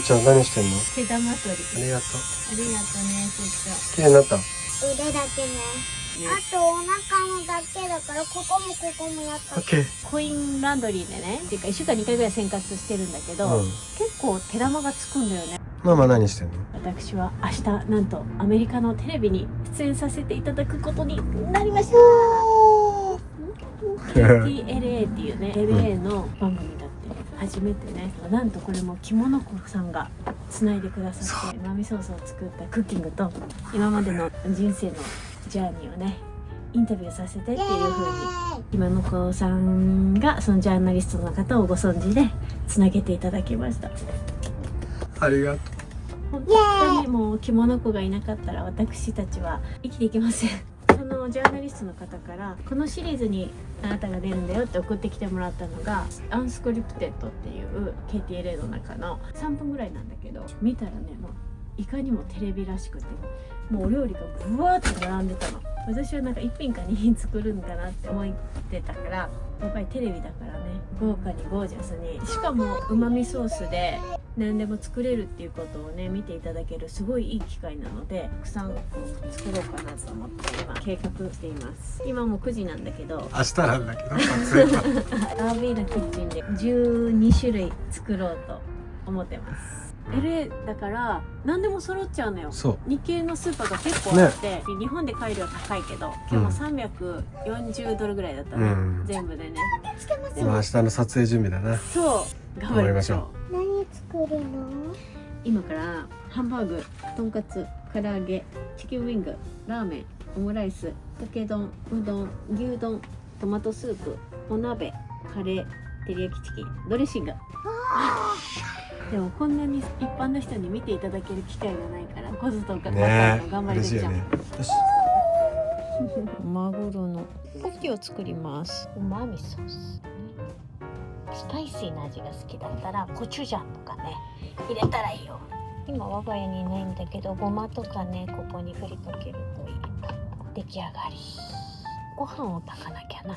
ちゃん何してんの？毛玉取り。ありがとう。ありがとうね、ちょっ綺麗になった？腕だけね。あとお腹のだけだからここもここもやった。オッケー。と。コインランドリーでね、っていうか1週間2回ぐらい洗髪してるんだけど、結構毛玉がつくんだよね。ママ何してんの？私は明日なんとアメリカのテレビに出演させていただくことになりました。KTLA っていうね、LA の番組だって初めてね、なんとこれもキモノコさんがつないでくださって、マミソースを作ったクッキングと今までの人生のジャーニーをねインタビューさせてっていう風に今の子さんがそのジャーナリストの方をご存知でつなげていただきました。ありがとう。本当にもう着物子がいなかったら私たちは生きていけません。そのジャーナリストの方からこのシリーズにあなたが出るんだよって送ってきてもらったのがアンスクリプテッドっていう KTLA の中の3分ぐらいなんだけど、見たらねもういかにもテレビらしくて、もうお料理がブワーって並んでたの。私はなんか1品か2品作るんかなって思ってたから、やっぱりテレビだからね、豪華にゴージャスに、しかもうまみソースで何でも作れるっていうことをね見ていただけるすごいいい機会なので、たくさん作ろうかなと思って今計画しています。今もう9時なんだけど、明日なんだけど撮影はRV のキッチンで12種類作ろうと思ってます。LA だから何でも揃っちゃうのよ。そう。日系のスーパーが結構あって、日本で買えるは高いけど今日も340ドルぐらいだったね、全部でね。今明日の撮影準備だな。そう頑張りましょう。何作るの？今からハンバーグ、とんかつ、唐揚げ、チキンウィング、ラーメン、オムライス、漬け丼、うどん、牛丼、トマトスープ、お鍋、カレー、照り焼きチキン、ドレッシング。でもこんなに一般の人に見ていただける機会がないから、こずとか頑張りでちゃう。マグロのポッキを作ります。うまみソース。スパイシーな味が好きだったらコチュジャンとかね入れたらいいよ。今我が家にないんだけど、ごまとかねここに振りかけるといい。出来上がり。ご飯を炊かなきゃな。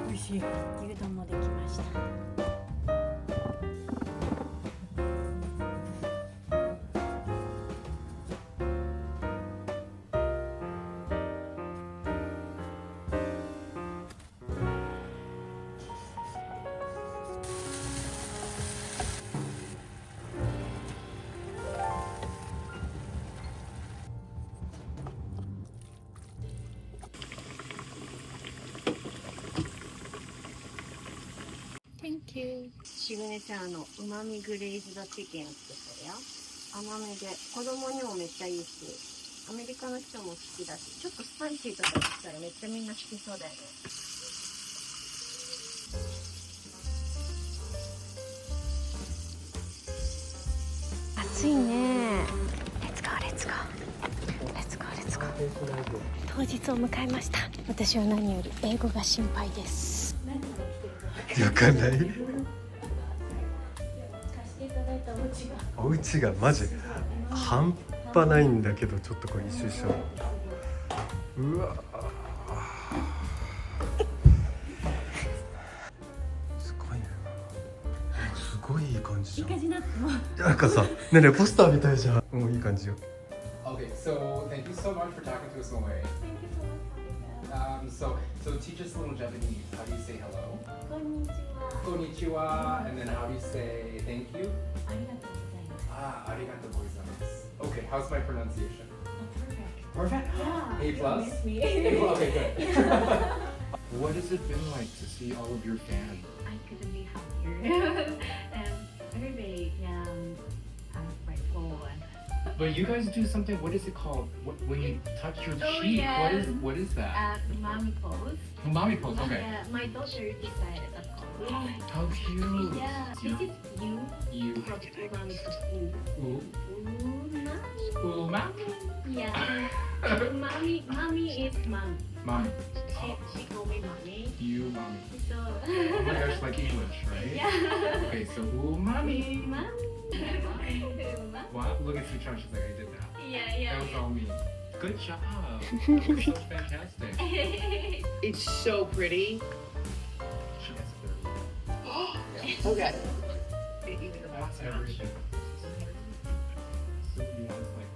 美味しい。牛丼もできました。Thank you。しぐねちゃんうまみグレイズドチキンを作ったよ。甘めで子供にもめっちゃいいし、アメリカの人も好きだし、ちょっとスパイシーとかしたらめっちゃみんな好きそうだよね。暑いね。レッツゴーレッツゴーレッツゴーレッツゴー。当日を迎えました。私は何より英語が心配です。わかんない。お家がマジ半端ないんだけど、ちょっとこれ一周しよう。うわすごいね。すごいいい感じじゃん。いい感じになってもなんかさ、ねえねえポスターみたいじゃん。もういい感じよ。Okay, so thank you so much for talking to us in a way. Thank you so much. So teach us a little Japanese. How do you say hello? こんにちは。 Konnichiwa. And then how do you say thank you? ありがとうございます。 Ah, arigatou gozaimasu. Okay, how's my pronunciation? Perfect. Perfect? Yeah. A plus? Miss me. A plus? Okay, good. What has it been like to see all of your fans? I couldn't be happier. Very, very grateful and But you guys do something. What is it called? When you touch your Oh, cheek? yeah. What is that? Mommy pose. Umami pose. Okay. Yeah, my daughter decided that pose. How cute. Yeah, this is you You. from umami to Ooh. umami. Umami. Yeah. Mommy is mom. Mommy. She called me mommy. You, mommy. So. Oh my gosh, like English, right? Yeah. Okay, so umami. Mommy. Wow, look at Sutan. She's like, I did that. Yeah, That was yeah. all me. Good job. That was so fantastic. It's so pretty. She has 30. Okay. That's everything. So you want like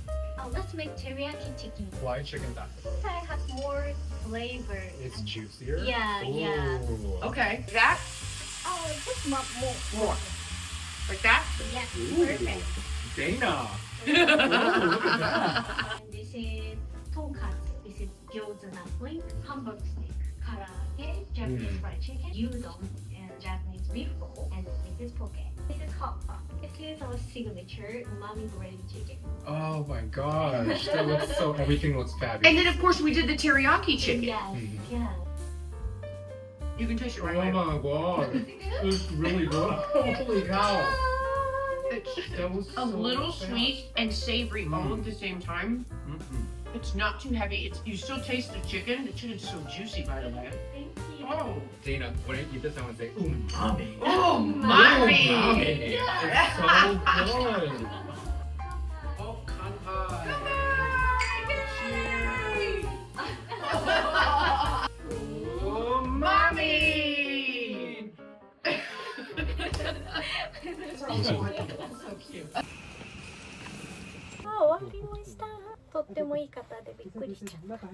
that Oh, let's make teriyaki chicken. too? Why chicken that? It has more flavor. It's juicier? Yeah, yeah. Ooh. Okay. That Oh, just more. more. Like that? Yeah, Ooh. perfect. Dana. Ooh, look at that. And this is tonkatsu. This is gyoza dumpling, hamburg steak, karaage, Japanese fried chicken, udon, and Japanese beef roll. And this is poke. This is hot pot. This is our signature umami breaded chicken. Oh my gosh. That looks so, everything looks fabulous. And then of course we did the teriyaki chicken. Yes, yeah. You can taste it right Oh away. my god. It's really good. Holy cow. It's That was a so little fast. sweet and savory all at the same time. Mm-mm. It's not too heavy. It's you still taste the chicken. The chicken's so juicy, by the way. Thank you. Oh, Dana, when you did someone say umami. oh, Umami. mommy! It's so good. Oh, kanpai. Oh, mommy. So cute. 終わりました。とってもいい方でびっくりしちゃった。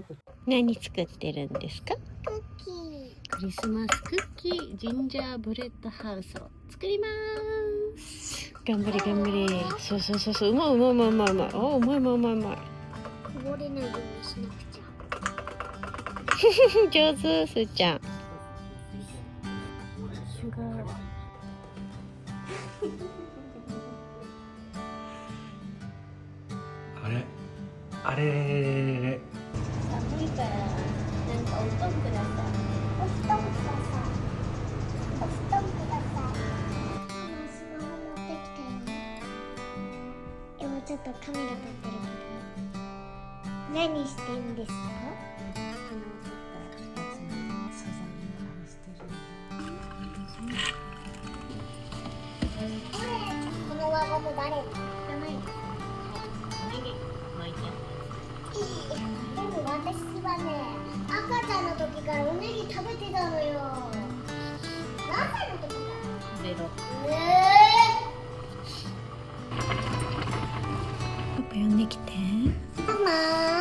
何作ってるんですか？クッキー。クリスマスクッキージンジャーブレッドハウスを作ります。頑張れ頑張れ。そうそうそうそう、うまいうまいうまいうまいうまい。あ、うまいうまいうまいうまい。こぼれないようにしなくちゃ。上手、すーちゃん。シュガー。あれあれれれれれ寒いからなんかお布団ください。お布団ください。お布団ください。今スマホ持ってきたよ。今ちょっとカメラ撮ってるけど。何してんですか？この輪ゴム誰の？でも私はね、赤ちゃんの時からおネギ食べてたのよ。何歳の時からゼロ。パパ呼んできて。ママ、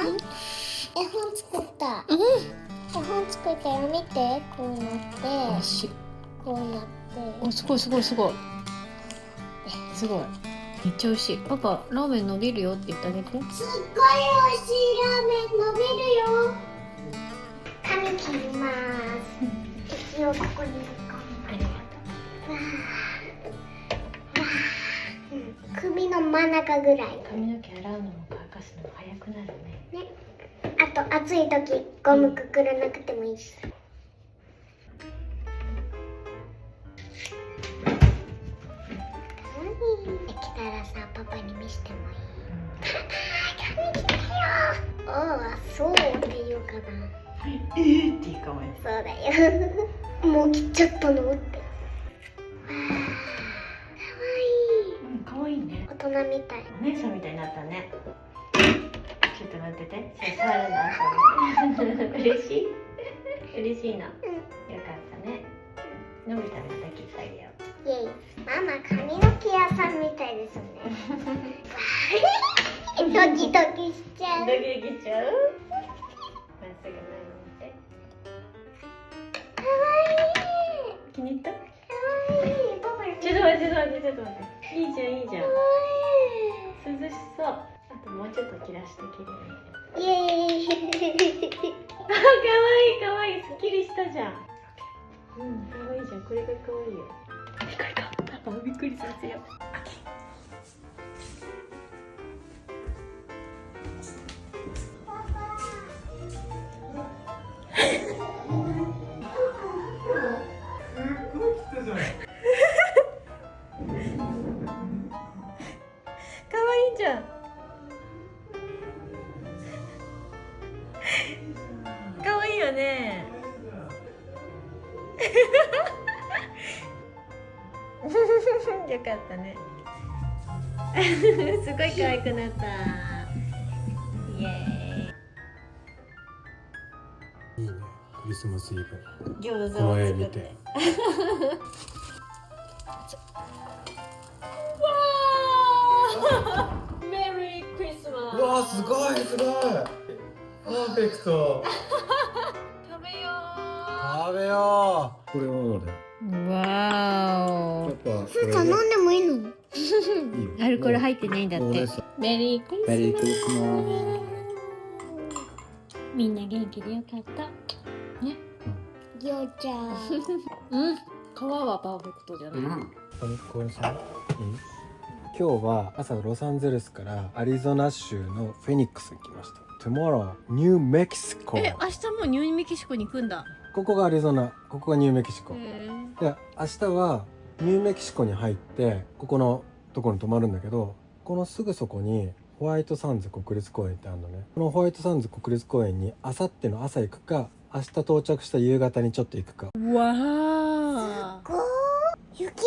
絵本作った。絵本作ったよ、見て。こうなって、こうなって。お、すごいすごいすごい。すごい。めっちゃ美味しい。パパ、ラーメン伸びるよって言ってあげて。すっごい美味しいラーメン伸びるよ。髪切ります。一応ここにありがとう。首の真ん中ぐらい。う。髪の毛洗うのも乾かすのも早くなるね。あと暑い時ゴムくくらなくてもいいし。できたらさ、パパに見せてもいい？髪切ったよ。ああ、そうって言うかな。っていうかもね。そうだよ。もう切っちゃったのって。わあ、かわいい。かわいいね。大人みたい。お姉さんみたいになったね。ちょっと待ってて。触るの後に。嬉しい？嬉しいな。よかったね。のび太また切ってあげよう。イエイ。ママ、髪の毛屋さんみたいですね。ドキドキしちゃう。ドキドキしちゃう？まっすぐ前に見て。かわいい。気に入った？かわいい。パパに。ちょっと待ってちょっと待ってちょっと待って。いいじゃんいいじゃん。かわ涼しそう。あともうちょっと切らして切れる。いい。イエイ。あ、かわいいかわいい。すっきりしたじゃん。うん、かわいいじゃん。これがかわいいよ。これか。パパびっくりさせよう。よね。よかったね。すごい可愛くなった。イエーイ。いいね、クリスマスイブ餃子このを絵見て。作って。わー。メリークリスマス。うわー、すごいすごい。パーフェクト。食べよ食べよう。これはまだ。う。わやっぱすーちゃん飲んでもいいの？いいよ。ー。アルコール入ってないんだって。メリークリスマス。メリークリスマス。みんな元気でよかった。ね。りょうちゃん。うん。皮はパーフェクトじゃない。これさ、今日は朝ロサンゼルスからアリゾナ州のフェニックスに来ました。Tomorrow, New Mexico。明日もニューメキシコに行くんだ。ここがアリゾナ、ここがニューメキシコ。へで、明日はニューメキシコに入ってここのところに泊まるんだけど、このすぐそこにホワイトサンズ国立公園ってあるのね。このホワイトサンズ国立公園に明後日の朝行くか、明日到着した夕方にちょっと行くか。ー。わー。雪だ。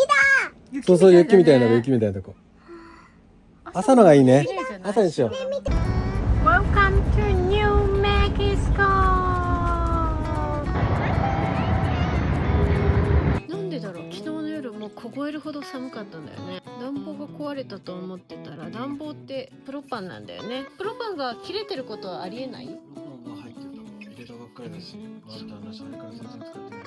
そうそう、雪みたいな雪みたいなとこ。朝のがいいね。朝にしよう。Welcome to New Mexico。なんでだろう。昨日の夜もう凍えるほど寒かったんだよね。暖房が壊れたと思ってたら、暖房ってプロパンなんだよね。プロパンが切れてることはありえない？プロパンが入ってると入れたばっかりだし、あんたのシャレから全然使ってない。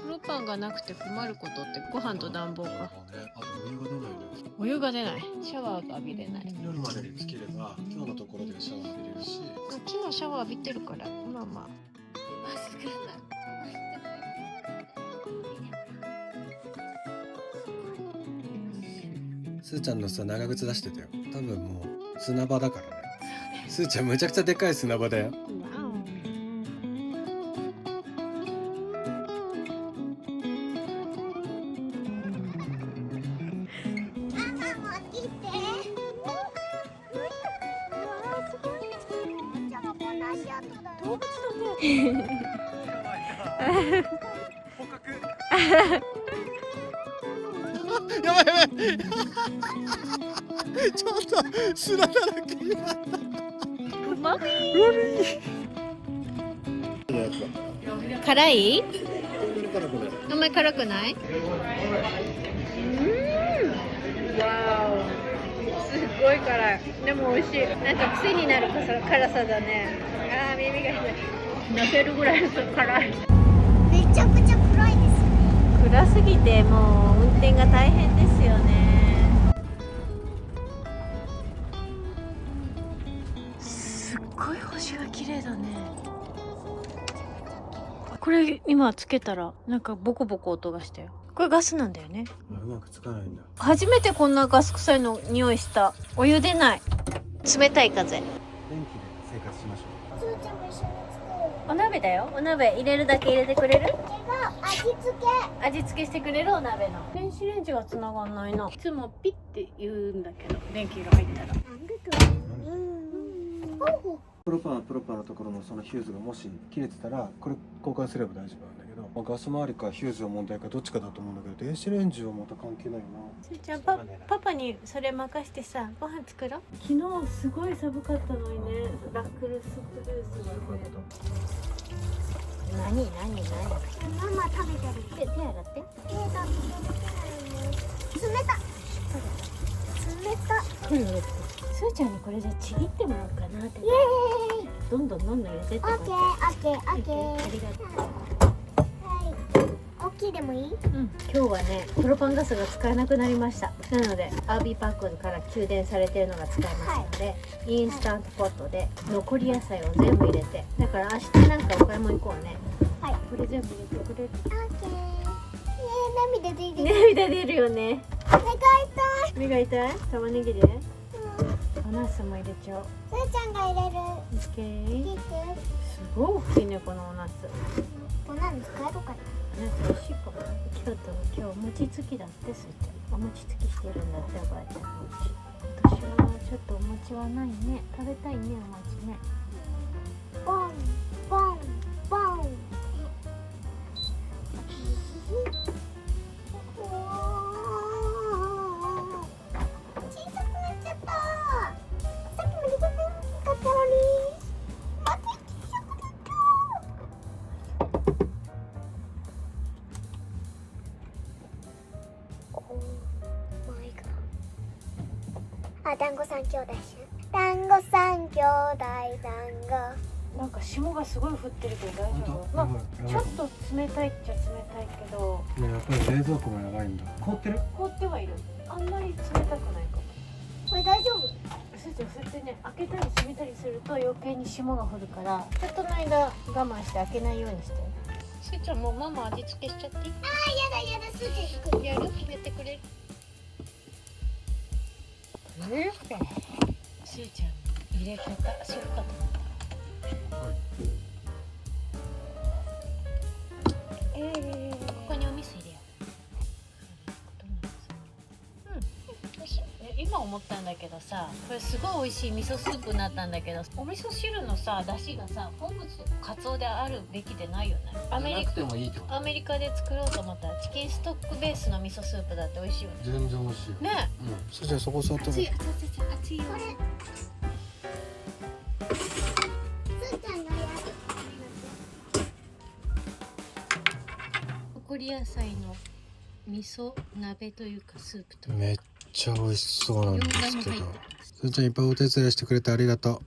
プロパンがなくて困ることってご飯と暖房か。あとお湯が出ないのよ。お湯が出ない。シャワーが浴びれない。夜までにつければ今日のところでシャワー浴びれるし。昨日シャワー浴びてるからまあまあ。マスクだ。スーちゃんのさ、長靴出してたよ。多分もう砂場だからね。スーちゃんむちゃくちゃでかい砂場だよ。やばいやばいちょっと砂だらけになった。マミー辛い？あんまり辛くない？わお、すごい辛い。でも美味しい。なんか癖になる辛さだね。あー、耳が痛い。泣けるぐらい辛い。めちゃくちゃ暗いですね。暗すぎてもう運転が大変ですよね。すっごい星が綺麗だね。これ今つけたらなんかボコボコ音がしたよ。これガスなんだよね。うまくつかないんだ。初めてこんなガス臭いの匂いした。お湯出ない。冷たい風。電気で生活しましょすーちゃんも一緒に作る。お鍋だよ。お鍋入れるだけ入れてくれる？違う、味付け。味付けしてくれる？お鍋の電子レンジが繋がんないな。いつもピッて言うんだけど電気が入ったら。プロパンのところのそのヒューズがもし切れてたらこれ交換すれば大丈夫なんだけど、ガス周りかヒューズの問題かどっちかだと思うんだけど、電子レンジはまた関係ないな。すーちゃんパパにそれ任してさ、ご飯作ろう。昨日すごい寒かったのにね。ラクルスブルースの何ママ食べてる。手洗って。だって冷た。すーちゃんにこれじゃちぎってもらおうかなって。イエーイ。どんどん入れてって。オッケー。ありがとう。はい。大きいでもいい？うん、今日はねプロパンガスが使えなくなりました。なのでアービーパックから給電されているのが使えますので、インスタントポットで残り野菜を全部入れて、だから明日なんかお買い物行こうね。はい。これ全部入れてくれる？オッケー。涙出る。涙出るよね。目が痛い？玉ねぎで？おナスも入れちゃおう。すーちゃんが入れる。オッケー。すすごい大きいねこのおナス。こんなの使えるかな？美味しいかも。今日餅つきだってすーちゃん。お餅つきしてるんだっておばあちゃん。今年はちょっとお餅はないね。食べたいねお餅ね。ボンボンボン。団子三兄弟しよう。団子三兄弟団なんか霜がすごい降ってるけど大丈夫？まやばいあちょっと冷たいっちゃ冷たいけど、ね、やっぱり冷蔵庫がやばいんだ。凍ってる？凍ってはいる。あんまり冷たくないかも。子。これ大丈夫？すーちゃんそうやってね、開けたり閉めたりすると余計に霜が降るから、ちょっとの間我慢して開けないようにして。すーちゃんもうママ味付けしちゃっていい？やだすーちゃん作る。やる？やってくれる？すーちゃん入れ方するかと思った。ここにお味噌入れよう。今思ったんだけどさ、これすごい美味しい味噌スープになったんだけど、お味噌汁のさ出汁がさ昆布とカツオであるべきでないよね。アメリカで作ろうと思ったらチキンストックベースの味噌スープだって美味しいよね。全然美味しいよ。ねうん。それじゃあそこ座って熱い熱い熱いよ。すーちゃんのやコリ野菜の味噌鍋というかスープとめっちゃ美味しそうなんですけど。4すーちゃんいっぱいお手伝いしてくれてありがとう。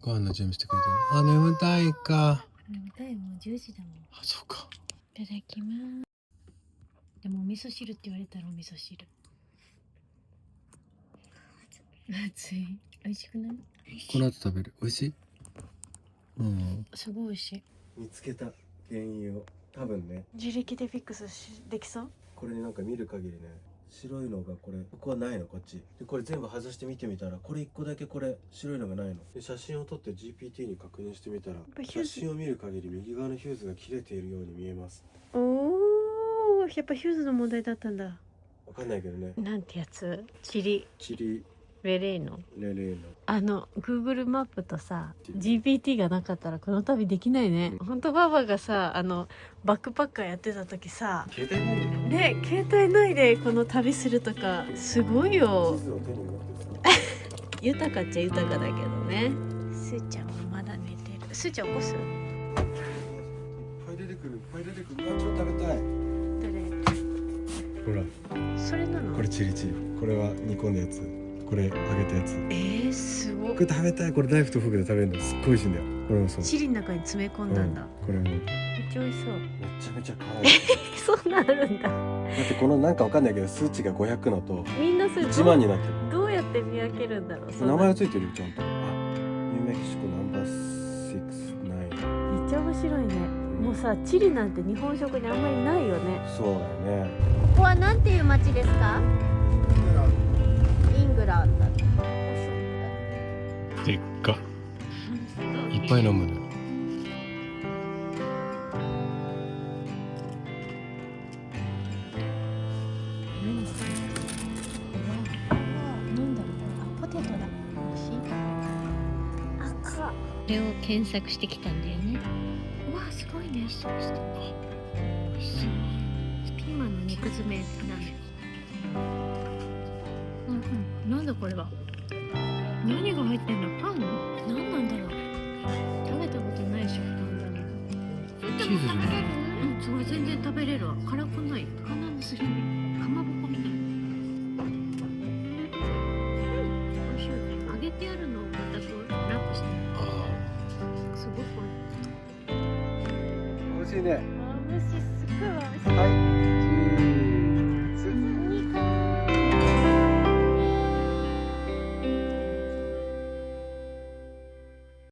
ご飯の準備してくれてる。あ、眠たいか。眠たい、もう10時だもん。あ、そうか。いただきます。でもお味噌汁って言われたらお味噌汁。熱い。美味しくない？この後食べる。美味しい？うん。すごい美味しい。見つけた原因を。多分ね。自力でフィックスできそう？これになんか見る限りね。白いのがこれ、ここはないの、こっちで。これ全部外して見てみたら、これ1個だけこれ白いのがないので、写真を撮って GPT に確認してみたら、写真を見る限り右側のヒューズが切れているように見えます。おお、やっぱヒューズの問題だったんだ。わかんないけどね。なんてやつ？チリレレーのGoogle マップとさ GPT がなかったらこの旅できないね。ほんとババがさバックパッカーやってた時さ、携帯ないのね、携帯ないでこの旅するとかすごいよ。地図を手に持ってさ豊かっちゃ豊かだけどね。すーちゃんはまだ寝てる。すーちゃん起こす？いっぱい出てくる、いっぱい出てくる。あ、ちょっと食べたい。どれ？ほら、それなの？これチリチリ。これは煮込んだやつ。これ揚げたやつ。すごい。これ食べたい。これナイフとフォークで食べるのすっごい美味しいんだよ。これもそう。チリの中に詰め込んだんだ。これもめめっちゃ美味しそう。ちゃめちゃ可愛い。そんなんあるんだ。だってこのなんかわかんないけど数値が500のとみんなそれ1万になってる。どうやって見分けるんだろう。そんな名前がついてるよちゃんと。あ、ニューメキシコナンバー69。めっちゃ面白いね。もうさ、チリなんて日本食にあんまりないよね。そうだよね。ここはなんていう町ですか？イングランド。でっか。いっぱい飲むね。なんだろう。あ、ポテトだ。美味しい。赤。これを検索してきたんだよね。うわ、すごいね。美味しそう。美味しそう。ピーマンの肉詰めなんだよ。なんだこれは。何が入ってんの？パン？何なんだろう。食べたことない食感だね。チーズじゃない？うん、すごい全然食べれるわ。辛くない。魚のすり身。かまぼこみたいな。美味しい。揚げてあるのをまたこうラップしてる。すごく美味しいね。美味しい。すっごい美味しい。はい。